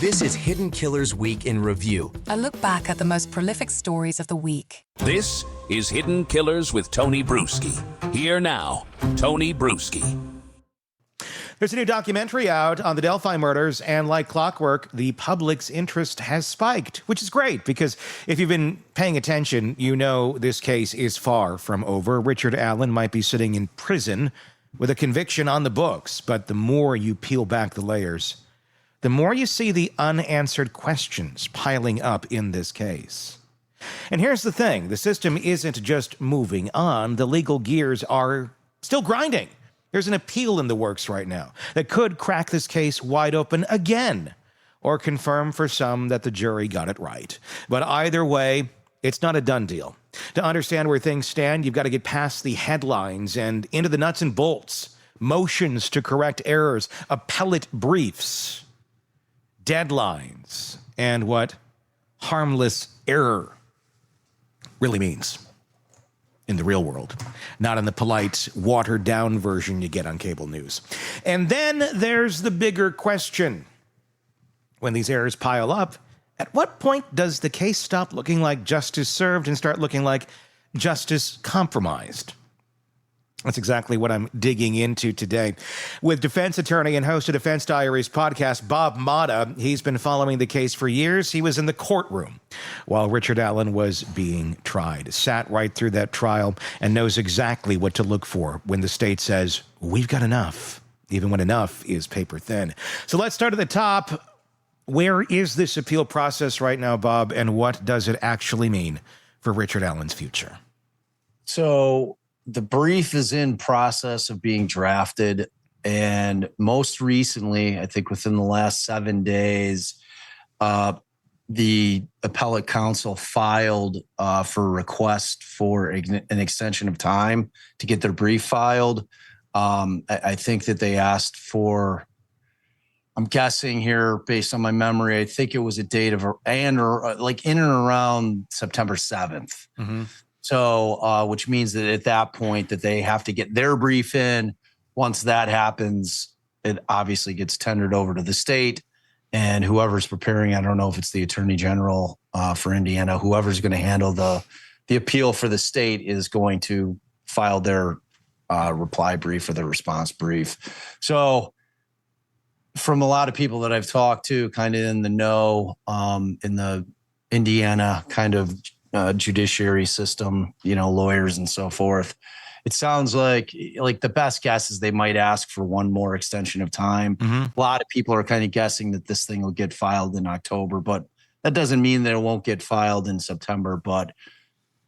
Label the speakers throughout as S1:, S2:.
S1: This is Hidden Killers Week in Review.
S2: A look back at the most prolific stories of the week.
S3: This is Hidden Killers with Tony Brueski. Here now, Tony Brueski.
S4: There's a new documentary out on the Delphi murders, and like clockwork, the public's interest has spiked, which is great because if you've been paying attention, you know this case is far from over. Richard Allen might be sitting in prison with a conviction on the books, but the more you peel back the layers, the more you see the unanswered questions piling up in this case. And here's the thing, the system isn't just moving on, the legal gears are still grinding. There's an appeal in the works right now that could crack this case wide open again, or confirm for some that the jury got it right. But either way, it's not a done deal. To understand where things stand, you've got to get past the headlines and into the nuts and bolts, motions to correct errors, appellate briefs, deadlines, and what harmless error really means in the real world, not in the polite, watered-down version you get on cable news. And then there's the bigger question. When these errors pile up, at what point does the case stop looking like justice served and start looking like justice compromised? That's exactly what I'm digging into today. With defense attorney and host of Defense Diaries podcast, Bob Motta, he's been following the case for years. He was in the courtroom while Richard Allen was being tried, sat right through that trial, and knows exactly what to look for when the state says, we've got enough, even when enough is paper thin. So let's start at the top. Where is this appeal process right now, Bob, and what does it actually mean for Richard Allen's future?
S5: So the brief is in process of being drafted, and most recently, I think within the last 7 days, the appellate counsel filed for a request for an extension of time to get their brief filed. I think that they asked for, I'm guessing here based on my memory, I think it was a date of in and around September 7th. Mm-hmm. So, which means that at that point that they have to get their brief in. Once that happens, it obviously gets tendered over to the state, and whoever's preparing, I don't know if it's the Attorney General for Indiana, whoever's going to handle the appeal for the state is going to file their reply brief or their response brief. So from a lot of people that I've talked to kind of in the know, in the Indiana kind of judiciary system, lawyers and so forth, it sounds like the best guess is they might ask for one more extension of time. Mm-hmm. A lot of people are kind of guessing that this thing will get filed in October, but that doesn't mean that it won't get filed in September. But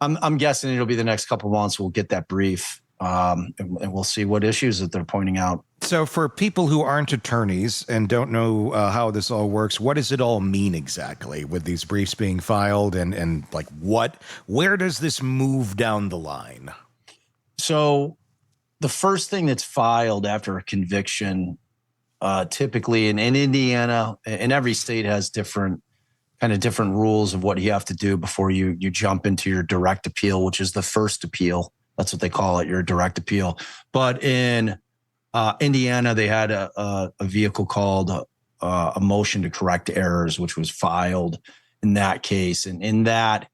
S5: I'm guessing it'll be the next couple of months we'll get that brief, and we'll see what issues that they're pointing out.
S4: So for people who aren't attorneys and don't know how this all works, what does it all mean exactly with these briefs being filed and where does this move down the line?
S5: So the first thing that's filed after a conviction, typically in Indiana, and every state has different rules of what you have to do before you jump into your direct appeal, which is the first appeal. That's what they call it, your direct appeal. But in Indiana, they had a vehicle called a motion to correct errors, which was filed in that case. And in that,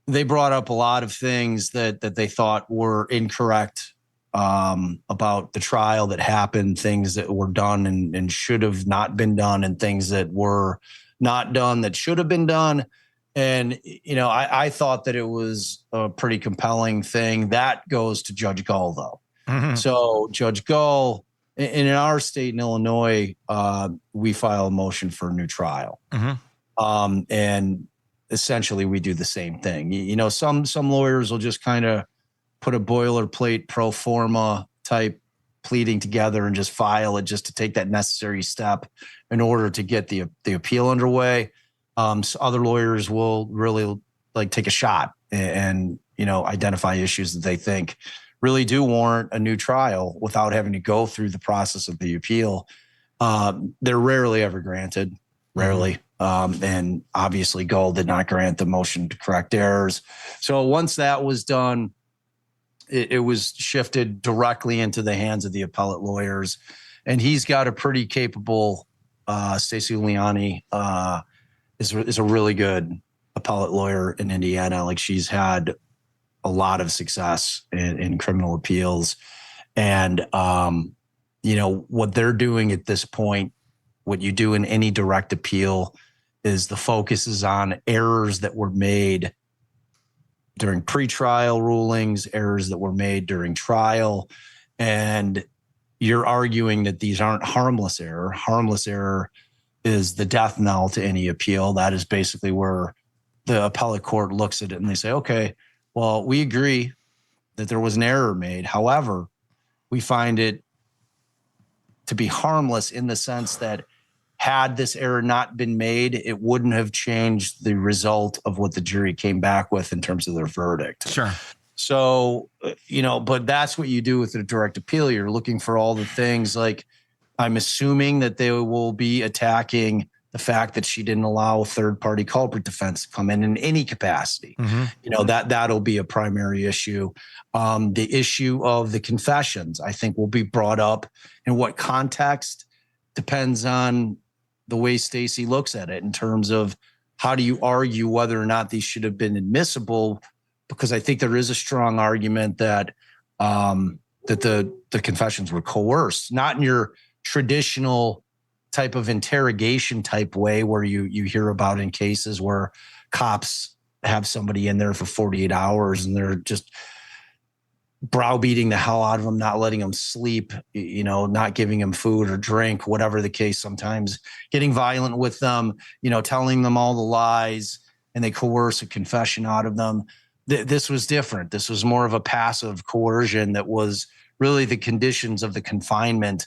S5: they brought up a lot of things that they thought were incorrect about the trial that happened, things that were done and should have not been done, and things that were not done that should have been done. And, I thought that it was a pretty compelling thing. That goes to Judge Gull, though. Mm-hmm. So Judge Gull, in our state in Illinois, we file a motion for a new trial. Mm-hmm. And essentially we do the same thing. Some lawyers will just kind of put a boilerplate pro forma type pleading together and just file it just to take that necessary step in order to get the appeal underway. So other lawyers will really take a shot and identify issues that they think really do warrant a new trial without having to go through the process of the appeal. They're rarely ever granted, rarely. And obviously Gull did not grant the motion to correct errors. So once that was done, it was shifted directly into the hands of the appellate lawyers. And he's got a pretty capable Stacey Leone, is a really good appellate lawyer in Indiana. Like, she's had a lot of success in criminal appeals. And, what they're doing at this point, what you do in any direct appeal, is the focus is on errors that were made during pretrial rulings, errors that were made during trial. And you're arguing that these aren't harmless error. Harmless error is the death knell to any appeal. That is basically where the appellate court looks at it and they say, okay, well, we agree that there was an error made. However, we find it to be harmless in the sense that had this error not been made, it wouldn't have changed the result of what the jury came back with in terms of their verdict.
S4: Sure.
S5: So, but that's what you do with a direct appeal. You're looking for all the things, like, I'm assuming that they will be attacking the fact that she didn't allow third-party culprit defense to come in any capacity. That'll be a primary issue. The issue of the confessions, I think, will be brought up. In what context depends on the way Stacey looks at it, in terms of how do you argue whether or not these should have been admissible, because I think there is a strong argument that the confessions were coerced, not in your traditional type of interrogation type way where you hear about in cases where cops have somebody in there for 48 hours and they're just browbeating the hell out of them, not letting them sleep, not giving them food or drink, whatever the case, sometimes getting violent with them, telling them all the lies, and they coerce a confession out of them. This was different. This was more of a passive coercion that was really the conditions of the confinement,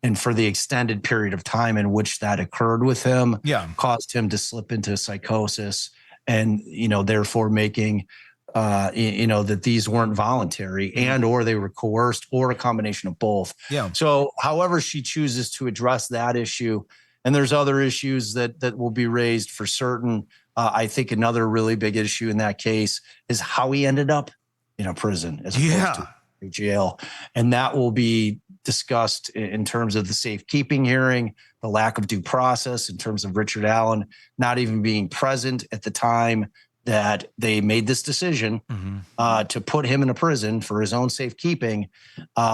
S5: and for the extended period of time in which that occurred with him, caused him to slip into psychosis, and therefore making that these weren't voluntary and or they were coerced, or a combination of both. So however she chooses to address that issue, and there's other issues that will be raised for certain. I think another really big issue in that case is how he ended up in a prison as opposed to a jail. And that will be discussed in terms of the safekeeping hearing, the lack of due process in terms of Richard Allen not even being present at the time that they made this decision to put him in a prison for his own safekeeping,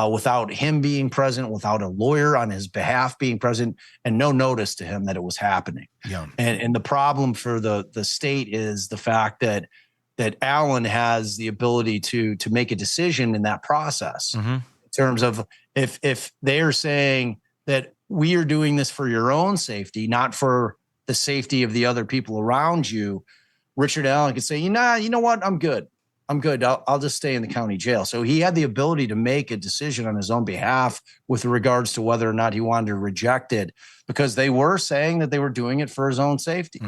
S5: without him being present, without a lawyer on his behalf being present, and no notice to him that it was happening. And the problem for the state is the fact that Allen has the ability to make a decision in that process, in terms of if they are saying that we are doing this for your own safety, not for the safety of the other people around you, Richard Allen could say, you know what? I'm good. I'll just stay in the county jail. So he had the ability to make a decision on his own behalf with regards to whether or not he wanted to reject it, because they were saying that they were doing it for his own safety.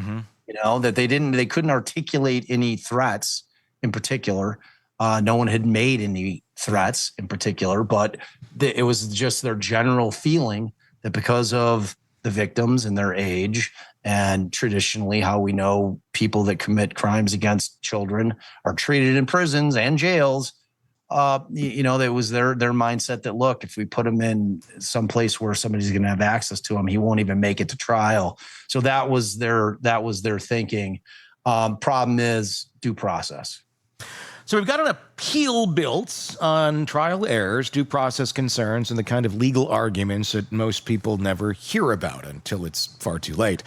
S5: That they couldn't articulate any threats in particular. No one had made any threats in particular, but it was just their general feeling that because of the victims and their age, and traditionally how we know people that commit crimes against children are treated in prisons and jails, that was their mindset that, look, if we put him in some place where somebody's going to have access to him, he won't even make it to trial. So that was their thinking. Problem is due process.
S4: So we've got an appeal built on trial errors, due process concerns, and the kind of legal arguments that most people never hear about until it's far too late.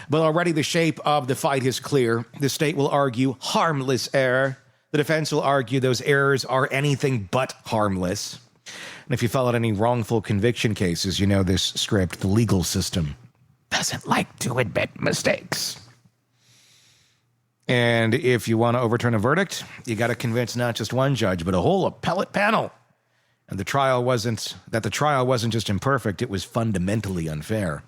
S4: But already the shape of the fight is clear. The state will argue harmless error. The defense will argue those errors are anything but harmless. And if you followed any wrongful conviction cases, you know this script. The legal system doesn't like to admit mistakes. And if you want to overturn a verdict, you got to convince not just one judge, but a whole appellate panel. And the trial wasn't just imperfect, it was fundamentally unfair.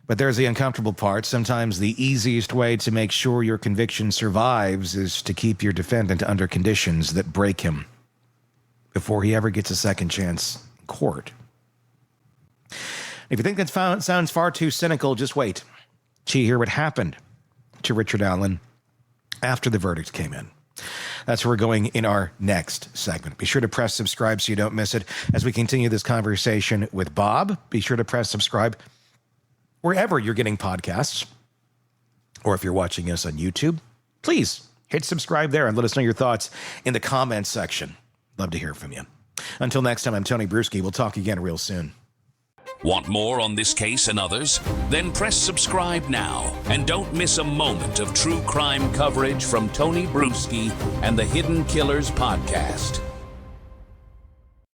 S4: But there's the uncomfortable part. Sometimes the easiest way to make sure your conviction survives is to keep your defendant under conditions that break him before he ever gets a second chance in court. If you think that sounds far too cynical, just wait till you hear what happened to Richard Allen after the verdict came in. That's where we're going in our next segment. Be sure to press subscribe so you don't miss it as we continue this conversation with Bob. Be sure to press subscribe wherever you're getting podcasts. Or if you're watching us on YouTube, please hit subscribe there and let us know your thoughts in the comments section. Love to hear from you. Until next time, I'm Tony Brueski. We'll talk again real soon.
S3: Want more on this case and others? Then press subscribe now and don't miss a moment of true crime coverage from Tony Brueski and the Hidden Killers podcast.